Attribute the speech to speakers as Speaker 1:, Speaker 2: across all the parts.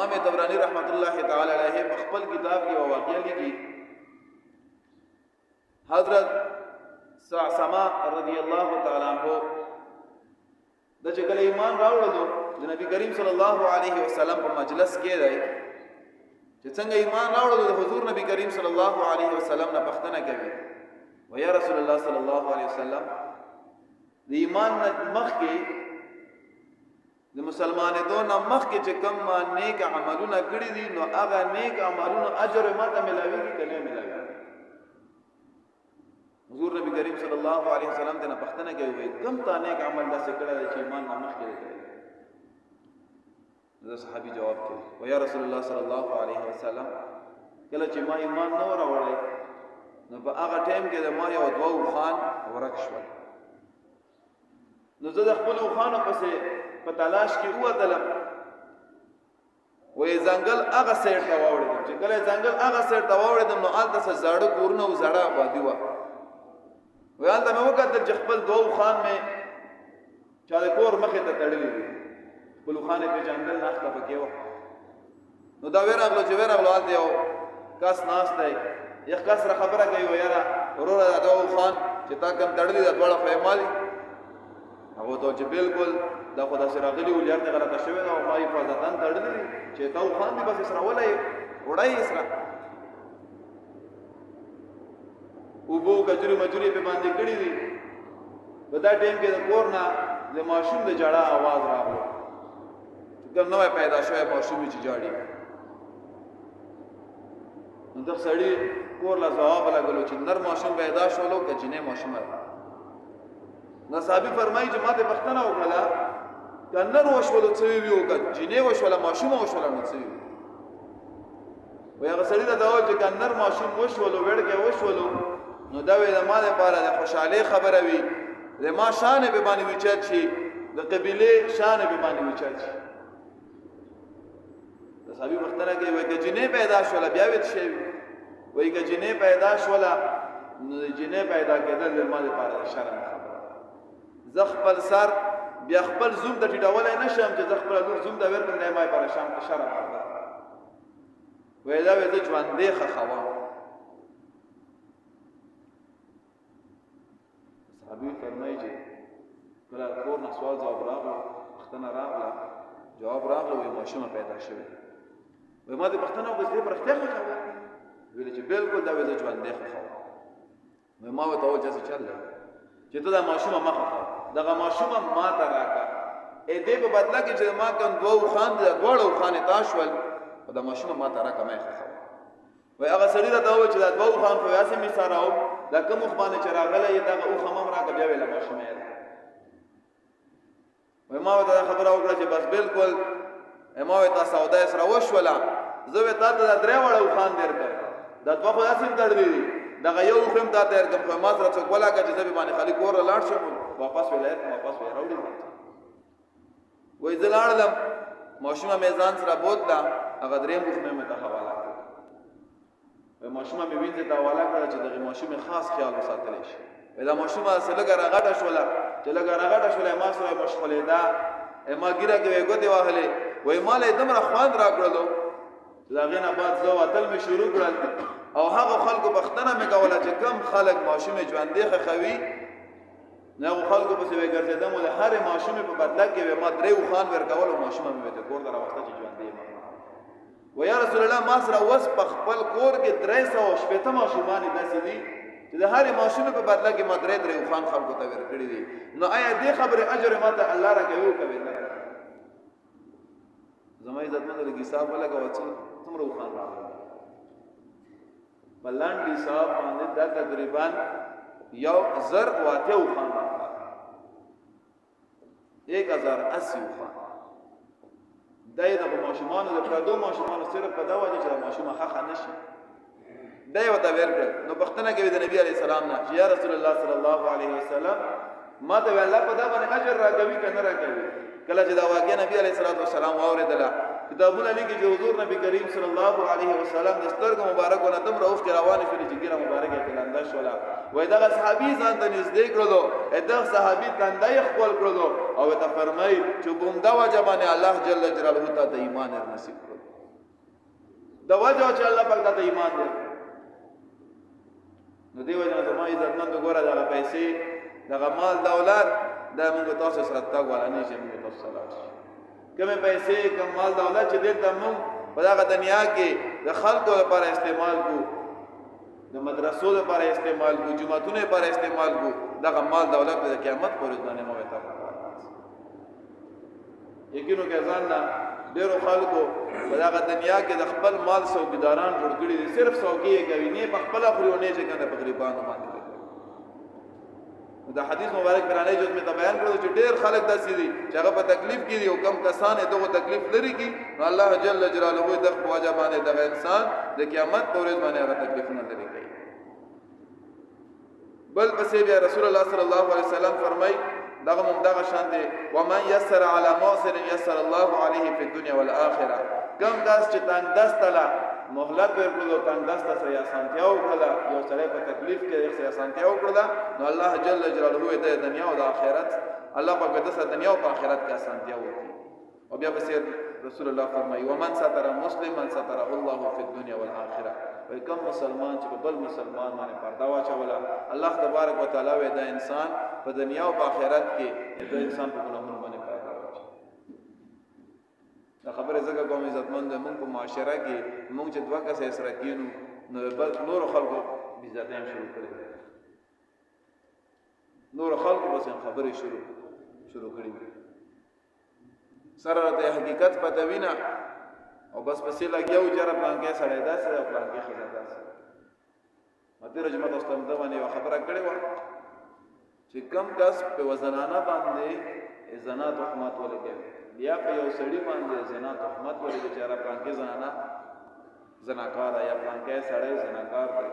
Speaker 1: امام طبرانی رحمت الله تعالی علیه په خپل کتاب کې واقعیا لیکي حضرت سعسما رضی الله تعالی عنہ د چې کله ایمان راوړلو د نبی کریم صلی الله علیه وسلم په مجلس کې دی چې څنګه ایمان راوړلو د حضور نبی کریم صلی الله علیه وسلم نه پښتنه کوي و یا رسول الله صلی الله علیه وسلم د ایمان مخ کې د مسلمانانو نه مخ کې چې کوم نیک عملونه کړی دي نو هغه نیک عملونو اجر ماته ملاويږي کنه ملاويږي حضور نبی کریم صلی الله علیه وسلم ته پښتنه کوي کوم تا نیک عمل داسې کړی چې ایمان نه مخ کې دی دا صحابي جواب کوي و یا رسول الله صلی الله علیه وسلم کله چې ما ایمان نه راوړی نو په هغه ټیم کې د ما یو دوه خان ورک شول نو زه د خپل خانو پسې په تلاش کې ووتلم وې ځنګل هغه سیر ته واوړم چې کله ځنګل هغه سیر ته واوړم نو آلته څه زاړه کورونه او زړه آبادي وه وې آلته مې وکتل چې خپل دوه خان مې چا د کور مخې ته تړلي دي خپل خان یې پېژندل ناسته پکې وه نو دا ورغلو چې ورغلو هلته یو کس ناست دی یو کس را خبره کوي ویاره وروره دا دوه خان چې تا کوم تړلي دا دواړه خو یې ما دي هغه ته چې بالکل دا خو داسې راغلي و لار ته غلطه شوې ده او ما حفاظتاً تړلي دي چې تا خان دي بس اسره ولی وړی اسره اوبو کجوري مجوري په باندې کړي دي په دا ټیم کې د کور نه د ماشوم د جړه आवाज راغلو چې کوم نوې پیدا شوی ماشوم چې جاړي نو د سړی کور لا ځواب لګلو چې نر ماشوم پیدا شولو که جنې ماشوم نو صحابي فرمایي چې ماته پښتنه وکړه کنر وشولو څه ویو که جنې وشوله ماشوم وشوله نو څه ویو وای هغه سړی دا وایي چې کنر ماشوم وشولو وړکه وشولو نو دا وی د ما لپاره د خوشاله خبره وي د ما شان به باندې وچت شي د قبيله شان به باندې وچت شي د صحابي پښتنه کوي وای که جنې پیدا شوله بیا وت شي وای که جنې پیدا شوله نو جنې پیدا کېدل د ما لپاره شرم خبره زه خپل سر بیا خپل زوم د ټیټولای نشم چې زه خپل لور زوم د ورکړم نه ما پر شام ته شرم خبره وای دا وې د ژوندې خوا صحابي فرمایي چې کله کور نه سوال جواب راغله پښتنه راغله جواب راغله وای ماشومه پیدا شوه وای ما دې پښتنه وګورې پر اختیار خبره ویل چې بالکل دا وې د ژوندې خوا وای ما وته و چې چل چې ته دا ماشومه ما خوا دغه ماشومه ما ته راکا اې دې په بدلا کې چې ما کوم دوه خان د دوړو خانه تاشول او دا ماشومه ما ته راکا مې خوا وای هغه سړی دا و چې دا دوه خان په واسه می سره او دا کوم خبانه چې راغله یې دا او خمم راکا بیا ویل ماشومه وای ما ته خبره وکړه چې بس بالکل ما وې تاسو سودا سره وشولا زه وې تاسو دا درې وړو خان درکړ دا دوه خو اسیم تړ دی دا یو خم ته تر کوم ما سره څوک ولا کړي چې باندې خالی کور لاړ شم واپس ولایت واپس وراوړم وې زلاړلم ماشومه میزان سره بوتلا هغه درې مخمه مې ته حواله کړ وې ماشومه مې وینځه ته حواله کړ چې دغه ماشومه خاص خیال وساتل شي دا ماشومه سره لګره شوله چې لګره شوله ما سره مشغولې دا ما ګیره کې وګته واهله وې مالې دمر خوان راکړلو دا غینه بعد زو وتل مې شروع کړل او هغه خلکو بختنه مې کوله چې کم خلک ماشومه ژوندې خوي نه خلکو په څه ګرځیدم ول هر ماشومه په بدله کې ما درې خان ورکول او ماشومه مې ته کور دره وخت چې ژوندې ما و یا رسول الله ما سره وس په خپل کور کې 300 شپته ماشومان داسې دي چې د هر ماشومه په بدله کې ما درې خان خلکو ته ورکړي دي نو آیا دې خبره اجر ماته الله راکوي کوي زما عزت مند لګي صاحب لګاو چې تمرو خان راغله بلند صاحب باندې دا تقریبا یو زر واته خان راغله 1080 خان دای د ماشومان د پردو ماشومان صرف په دا وجه چې ماشومه خخه نشي دای وته ورکړ نو پښتنه کې د نبی علی السلام نه یا رسول الله صلی الله علیه وسلم ما ته الله په دا باندې اجر راکوي کنه راکوي کله چې دا واقع نبی علیہ الصلوۃ والسلام اوریدله کتابونه لیکي چې حضور نبی کریم صلی الله علیه وسلم د سترګو مبارکونه تم روف کې روانه شول چې ګیره مبارکه کلنده شولا وای دا صحابي ځان ته نږدې کړلو دا صحابي کندای خپل کړلو او ته فرمای چې بومدا وجبانه الله جل جلاله ته ایمان نصیب کړو د وجه چې الله پاک ته ایمان دی. نو دی وجه زما عزتمند ګوره دغه پیسې دغه مال دولت دا موږ تاسو سره تګ ولا نه شي موږ تاسو سره کومه پیسې کوم مال دولت چې دلته موږ په دغه دنیا کې د خلکو لپاره استعمال کو د مدرسو لپاره استعمال کو جمعتونو لپاره استعمال کو دغه مال دولت د قیامت پر ورځ باندې موږ ته یقینو کې ځان نه ډیرو خلکو په دغه دنیا کې د خپل مال څوکیداران جوړ کړي دي صرف څوکۍ کوي نه په خپل خورونه چې کنه په غریبانو باندې دا حدیث مبارک برانه جو میں بیان کړو چې ډیر خلک داسې دي چې هغه په تکلیف کې دي او کم کسان دغه تکلیف لري کی نو الله جل جلاله د خواجه باندې دغه انسان د قیامت پر ورځ باندې هغه تکلیف نه لري کوي. بل پسې بیا رسول الله صلی الله علیه وسلم فرمای دغه ممدغه شان دي ومن يسر على معسر يسر الله عليه في الدنيا والاخره کم داس چې تنگ دستله مهلت ورکړو تنگ دسته سره آسانتیا وکړه یو سره په تکلیف کې یو سره آسانتیا وکړه نو الله جل جلاله د دنیا او د آخرت الله پاک د دنیا او آخرت کې آسانتیا وکړي. او بیا بس رسول الله فرمایي ومن ستر مسلما ستره الله في الدنيا والاخره وای کوم مسلمان چې بل مسلمان باندې پردا واچولا الله تبارک وتعالى و دا انسان په دنیا او آخرت کې د انسان په ګناهونو باندې پردا واچوي. دا خبره زګه کوم عزتمند موږ په معاشره کې موږ چې دوه کسه سره کینو نو بل نور خلکو بيزاتین شروع کړي نور خلکو بس خبره شروع کړي سره د حقیقت پته وینا او بس پسې لګیاو چې را پلانګه سړی داسې او پلانګه خزه داسې مته رجمه تاسو ته باندې خبره کړې و چې کم کس په وزنانه باندې زنا تهمت ولګي بیا په یو سړی باندې زنا تهمت ولګي چې را پلانګه زناکار یا پلانګه سړی زناکار دی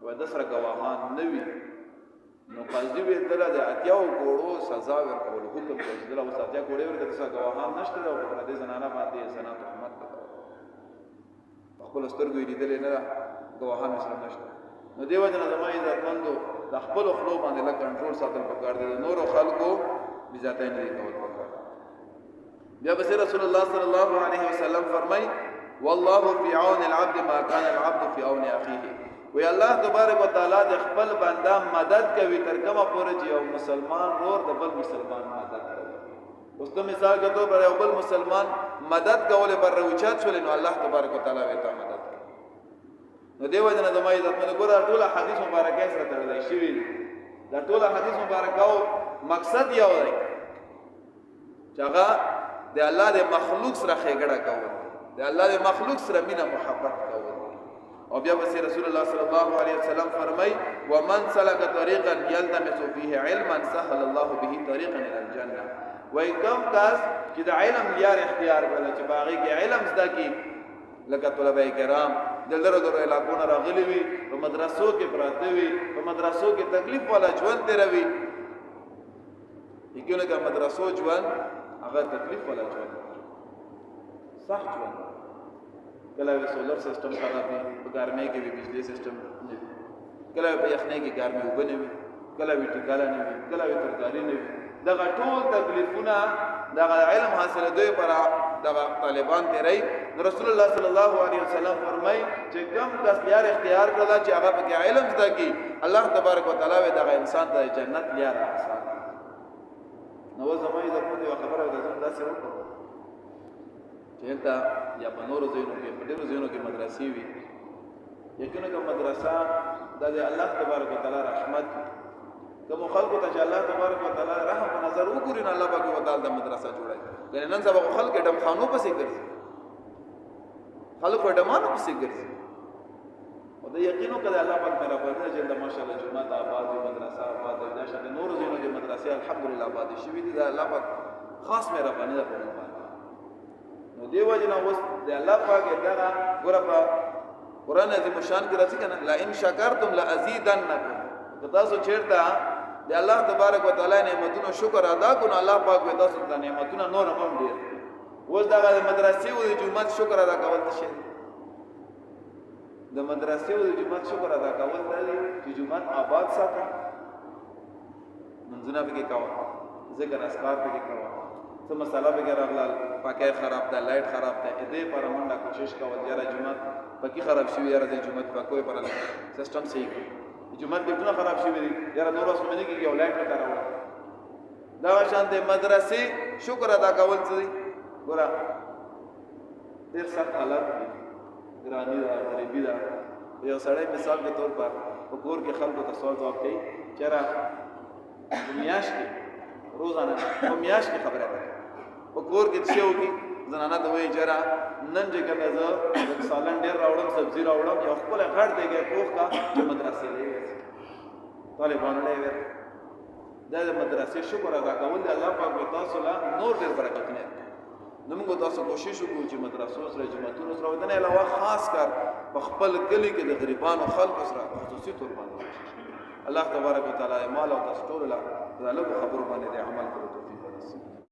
Speaker 1: و د سره گواهان نوي نو قاضي به دله د اتیاو کوړو سزا ورکول حکم کوي دله و ساتیا کوړې ورته سزا گواهان نشته او پر دې زنانه باندې زنا تهمت خپل سترګې لیدلې نه گواهان سره نشته نو دیو جن زمای عزتمندو د خپل خلو باندې له کنټرول ساتل پکار دي نور خلکو بذاتین نه کول پکار. بیا بس رسول الله صلی الله علیه وسلم فرمای والله فی عون العبد ما كان العبد فی عون اخیه وی الله تبارک وتعالى د خپل بنده مدد کوي تر کومه پورې چې یو مسلمان ور د بل مسلمان مدد کوي. اوس ته مثال کته پر یو بل مسلمان مدد کوله پر روچات شول نو الله تبارک وتعالى وته مدد کوي. نو دیو جن د مې عزت مله ګور ټول حدیث مبارکه سره تړلې شوی دا ټول حدیث مبارکاو مقصد یو دی چې هغه د الله د مخلوق سره خېګړه کوي د الله د مخلوق سره مینه محبت کوي. او بیا بس رسول الله صلی الله علیه وسلم فرمای ومن سلك طريقا يلتمس فيه علما سهل الله به طريقا الى الجنه وای کوم کس چې د علم لار اختیار کړي چې باغی کې علم زده کی لکه طلبه کرام دلته درو علاقونو راغلي وي په مدرسو کې پراته وي په مدرسو کې تکلیف والا ژوند تیروي یګونه کا مدرسو ژوند هغه تکلیف والا ژوند صح ژوند کله سولر سیستم خراب وي په ګرمۍ کې به بجلی سیستم نه وي کله په یخنۍ کې ګرمي وبنه وي کله وی ټکاله نه وي کله وی ترکاری نه وي دغه ټول تکلیفونه دغه علم حاصل دوی پر دغه طالبان تیری رسول الله صلی الله علیه وسلم فرمای چې کوم کس لار اختیار کړل چې هغه په علم زده کی الله تبارک وتعالى دغه انسان ته جنت لار آسان نو زموږ د خپل خبره د ځان داسې وکړه چې تا یا په نورو ځایونو کې په ډېرو ځایونو کې مدرسې وي یقینا کوم مدرسه د الله تبارک وتعالى رحمت کوم خلکو ته چې الله تبارک وتعالى رحم په نظر وګوري نو الله پاک وتعالى د مدرسه جوړای کنه نن سبا خلک ډم خانو پسې ګرځي خلک ډمانو پسې ګرځي او د یقینو کله الله پاک میرا پرده چې د ماشاءالله جمعه آباد مدرسه آباد د شته نور ځینو کې مدرسې الحمدلله آباد شوي دي د الله پاک خاص میرا باندې په نو دیو جنا اوس د الله پاک دغه ګره په قران عظیم شان کې راځي کنه لا ان شکرتم لازیدنکم تاسو چیرته د الله تبارک وتعالى نعمتونو شکر ادا کړئ الله پاک به تاسو ته نعمتونو نور هم ډیر اوس دغه مدرسې او د جمعه شکر ادا کول څه د مدرسې او د جمعه شکر ادا کول دی چې جمعه آباد ساته منځونه به کې کاوه ذکر اسکار به کې کاوه څه مسله به راغلل پاکه خراب ده لایټ خراب ده دې پر منډه کوشش کول یاره جمعه پکې خراب شي یاره د جمعه پکوي پر سیستم صحیح جمعه دې ټول خراب شي وي یاره نور اوس مې کېږي لایټ نه کاروه دا شانته مدرسې شکر ادا کول څه ګوره ډېر سخت حالات دي ګرانی ده غریبي ده یو سړی مثال کے طور پر په کور کې خلکو ته سوال جواب کوي چېرې میاشت کې روزانه په میاشت کې خبره کوي په کور کې څه وکړي زنانه ته وایي چېرې نن چې کومه زه سالن ډېر راوړم سبزي راوړم یو خپل غړ دیږي پوخ کا چې مدرسې لري طالبانو لري دا د مدرسې شکر ادا کول د الله پاک تاسو له نور ډېر برکتونه نو موږ تاسو کوشش وکړو چې مدرسو سره جماعتونو سره ودانه علاوه خاص کر په خپل کلی کې د غریبانو خلکو سره خصوصي تور باندې الله تبارک وتعالى مال او تاسو ټول له خبرو باندې عمل کړو توفیق ورسوي